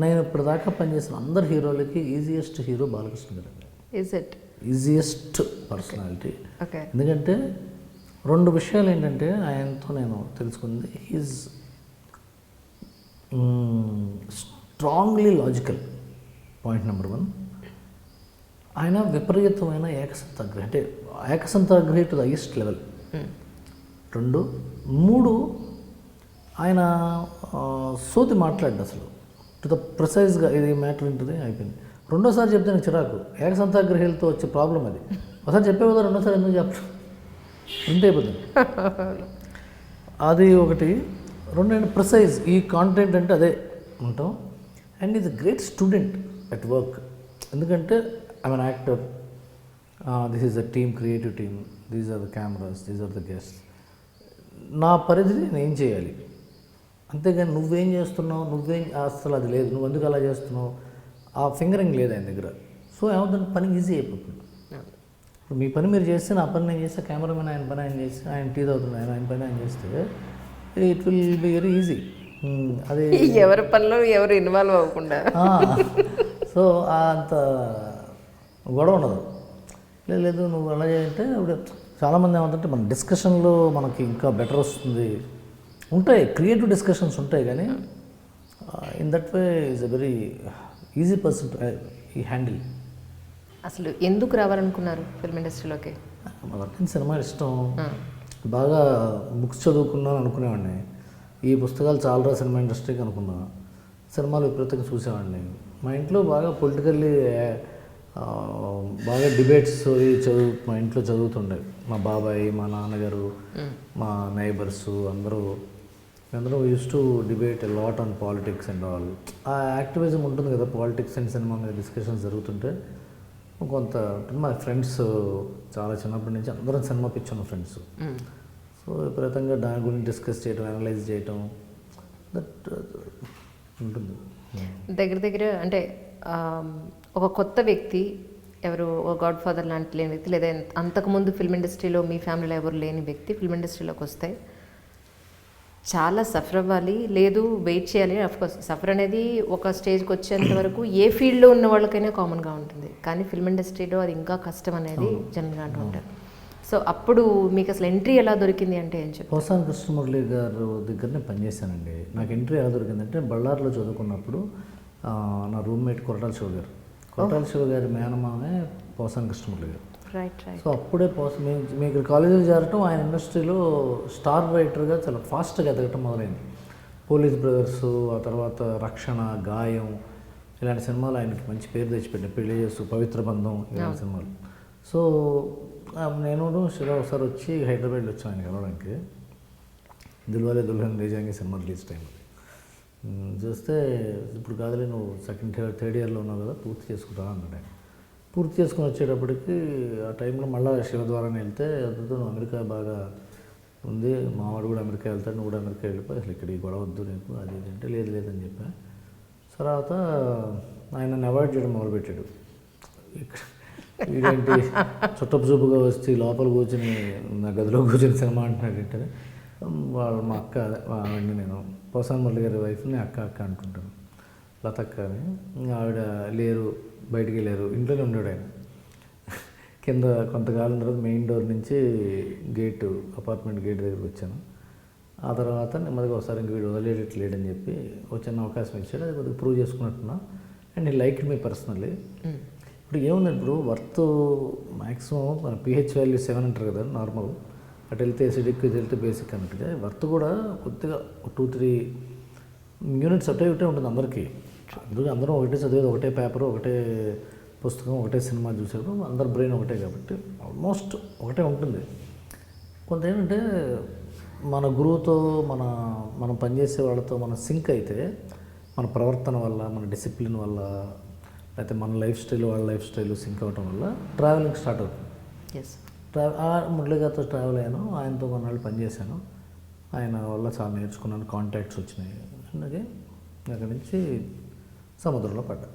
నేను ఇప్పటిదాకా పనిచేసిన అందరు హీరోలకి ఈజియెస్ట్ హీరో బాలకృష్ణ గారు. Is it easiest personality. Okay. ఎందుకంటే రెండు విషయాలు ఏంటంటే ఆయనతో నేను తెలుసుకుంది, is strongly logical, point number 1. ఆయన విపరీతమైన ఏకసంతాగ్రహి, అంటే ఏకసంతాగ్రహి టు ద హైయెస్ట్ లెవెల్. 2, 3 ఆయన సోతి మాట్లాడు అసలు టు ద ప్రిసైజ్గా, ఇది మ్యాటర్ ఉంటుంది అయిపోయింది. రెండోసారి చెప్తే నాకు చిరాకు, ఏకసంతాగ్రహీలతో వచ్చే ప్రాబ్లం అది. ఒకసారి చెప్పే కదా, రెండోసారి ఎందుకు చెప్పడం, ఉంటే అయిపోతుంది. అది ఒకటి. 2 ప్రిసైజ్, ఈ కాంటెంట్ అంటే అదే ఉంటాం. And is a great student at work. ఎందుకంటే I'm an actor, this is a team, creative team, these are the cameras, these are the guests. నా పరిధిని నేను ఏం చేయాలి, అంతేగాని నువ్వేం చేస్తున్నావు, నువ్వేం అసలు అది లేదు, నువ్వు ఎందుకు అలా చేస్తున్నావు, ఆ ఫింగరింగ్ లేదు ఆయన దగ్గర. సో ఏమవుతుంది, పని ఈజీ అయిపోతుంది. ఇప్పుడు మీ పని మీరు చేస్తే, నా పని నేను చేస్తే, కెమెరామెన్ ఆయన పని ఆయన చేస్తే, ఆయన టీ తాగుతుంది ఆయన పని ఆయన చేస్తే, it will be very easy. అది ఎవరి పనిలో ఎవరు ఇన్వాల్వ్ అవ్వకుండా, సో అంత గొడవ ఉండదు. లేదు నువ్వు అలా చేయంటే ఇప్పుడు చాలామంది ఏమంటే మన డిస్కషన్లో మనకి ఇంకా బెటర్ వస్తుంది, ఉంటాయి క్రియేటివ్ డిస్కషన్స్ ఉంటాయి, కానీ in that way is a very easy person ఈ హ్యాండిల్. అసలు ఎందుకు రావాలనుకున్నారు ఫిల్మ్ ఇండస్ట్రీలోకి? మొదటి సినిమా ఇష్టం, బాగా బుక్స్ చదువుకున్నాను అనుకునేవాడిని. ఈ పుస్తకాలు చాలరా సినిమా ఇండస్ట్రీకి అనుకున్నా. సినిమాలు విపరీతంగా చూసేవాడిని. మా ఇంట్లో బాగా పొలిటికల్లీ బాగా డిబేట్స్ మా ఇంట్లో చదువుతుండే. మా బాబాయ్, మా నాన్నగారు, మా నైబర్స్ అందరూ use to debate a lot on politics and all. ఆ యాక్టివిజం ఉంటుంది కదా, పాలిటిక్స్ అండ్ సినిమా మీద డిస్కషన్స్ జరుగుతుంటే కొంత మా ఫ్రెండ్స్, చాలా చిన్నప్పటి నుంచి అందరం సినిమా పిచ్చున్న ఫ్రెండ్స్. సో విపరీతంగా దాని గురించి డిస్కస్ చేయడం, అనలైజ్ చేయటం, దట్ ఉంటుంది. దగ్గర అంటే ఒక కొత్త వ్యక్తి, ఎవరు ఒక గాడ్ ఫాదర్ లాంటి లేని వ్యక్తి, లేదా అంతకుముందు ఫిల్మ్ ఇండస్ట్రీలో మీ ఫ్యామిలీలో ఎవరు లేని వ్యక్తి ఫిల్మ్ ఇండస్ట్రీలోకి వస్తే చాలా సఫర్ అవ్వాలి, లేదు వెయిట్ చేయాలి. అఫ్కోర్స్ సఫర్ అనేది ఒక స్టేజ్కి వచ్చేంత వరకు ఏ ఫీల్డ్లో ఉన్న వాళ్ళకైనా కామన్గా ఉంటుంది, కానీ ఫిల్మ్ ఇండస్ట్రీలో అది ఇంకా కష్టం అనేది జనరల్గా అంటూ ఉంటారు. సో అప్పుడు మీకు అసలు ఎంట్రీ ఎలా దొరికింది అంటే ఏం చెప్పి? పోసాని కృష్ణమురళి గారు దగ్గరనే పనిచేశానండి. నాకు ఎంట్రీ ఎలా దొరికిందంటే, బళ్ళార్లో చదువుకున్నప్పుడు నా రూమ్మేట్ కొరటాల శివ గారి మేనమామే పోసాని కృష్ణమురళి గారు. సో అప్పుడే మీకు కాలేజీలో చేరటం, ఆయన ఇండస్ట్రీలో స్టార్ రైటర్గా చాలా ఫాస్ట్గా ఎదగటం మొదలైంది. పోలీస్ బ్రదర్స్, ఆ తర్వాత రక్షణ, గాయం, ఇలాంటి సినిమాలు ఆయనకి మంచి పేరు తెచ్చిపెట్టాయి. పెళ్లి చేస్తూ, పవిత్ర బంధం, ఇలాంటి సినిమాలు. సో నేను శివ ఒకసారి వచ్చి హైదరాబాద్లో వచ్చాను ఆయన కలవడానికి. దిల్వాలే దుల్హన్ లే జాయేంగే సినిమా రిలీజ్ టైం చూస్తే, ఇప్పుడు కాదులే నువ్వు థర్డ్ ఇయర్లో ఉన్నావు కదా, పూర్తి చేసుకుంటా అన్నాడు ఆయన. పూర్తి చేసుకుని వచ్చేటప్పటికి ఆ టైంలో మళ్ళీ శివ ద్వారానే వెళ్తే, అద్దుతో నువ్వు అమెరికా బాగా ఉంది, మావాడు కూడా అమెరికా వెళ్తాడు, నువ్వు కూడా అమెరికా వెళ్ళిపోయి, అసలు ఇక్కడ ఈ గొడవ వద్దు నీకు, అది అంటే లేదని చెప్పా. తర్వాత ఆయన అవాయిడ్ చేయడం మొదలుపెట్టాడు. ఇక్కడ ఇదేంటి చుట్టపు చూపుగా వచ్చి లోపల కూర్చొని నా గదిలో కూర్చొని సినిమా అంటున్నాడు ఏంటని. మా అక్క, ఆవిడని నేను పోసాని మురళి గారి వైఫ్ని అక్క అంటుంటాను, లతక్క అని. ఆవిడ లేరు, బయటికి వెళ్ళారు, ఇంట్లోనే ఉన్నాడు ఆయన. కింద కొంతకాలం తర్వాత మెయిన్ డోర్ నుంచి అపార్ట్మెంట్ గేట్ దగ్గరికి వచ్చాను. ఆ తర్వాత నెమ్మదిగా ఒకసారి ఇంక వీడు వదిలేటట్లేడని చెప్పి ఒక చిన్న అవకాశం ఇచ్చాడు. అది కొద్దిగా ప్రూవ్ చేసుకున్నట్టున్నా. అండ్ ఈ లైక్ మీ పర్సనల్లీ. ఇప్పుడు ఏముంది, ఇప్పుడు వర్త్ మ్యాక్సిమం మన pH వాల్యూ 7 అంటారు కదా నార్మల్, అటు వెళ్తే ఎసిడిక్, ఇది వెళ్తే బేసిక్ అన్నట్టుగా వర్త్ కూడా కొద్దిగా 2-3 యూనిట్స్ అటే ఇటే ఉంటుంది అందరికీ. అందరం ఒకటే చదివేది, ఒకటే పేపరు, ఒకటే పుస్తకం, ఒకటే సినిమా చూసేప్పుడు అందరి బ్రెయిన్ ఒకటే కాబట్టి ఆల్మోస్ట్ ఒకటే ఉంటుంది. కొంత ఏంటంటే మన గురువుతో, మనం పనిచేసే వాళ్ళతో మన సింక్ అయితే, మన ప్రవర్తన వల్ల, మన డిసిప్లిన్ వల్ల, అయితే మన లైఫ్ స్టైల్, వాళ్ళ లైఫ్ స్టైల్ సింక్ అవ్వటం వల్ల ట్రావెలింగ్ స్టార్ట్ అవుతుంది. మురళి గారితో ట్రావెల్ అయ్యాను, ఆయనతో కొన్నాళ్ళు పనిచేశాను. ఆయన వల్ల చాలా నేర్చుకున్నాను, కాంటాక్ట్స్ వచ్చినాయి. అలాగే అక్కడి నుంచి సముద్రంలో పడ్డా.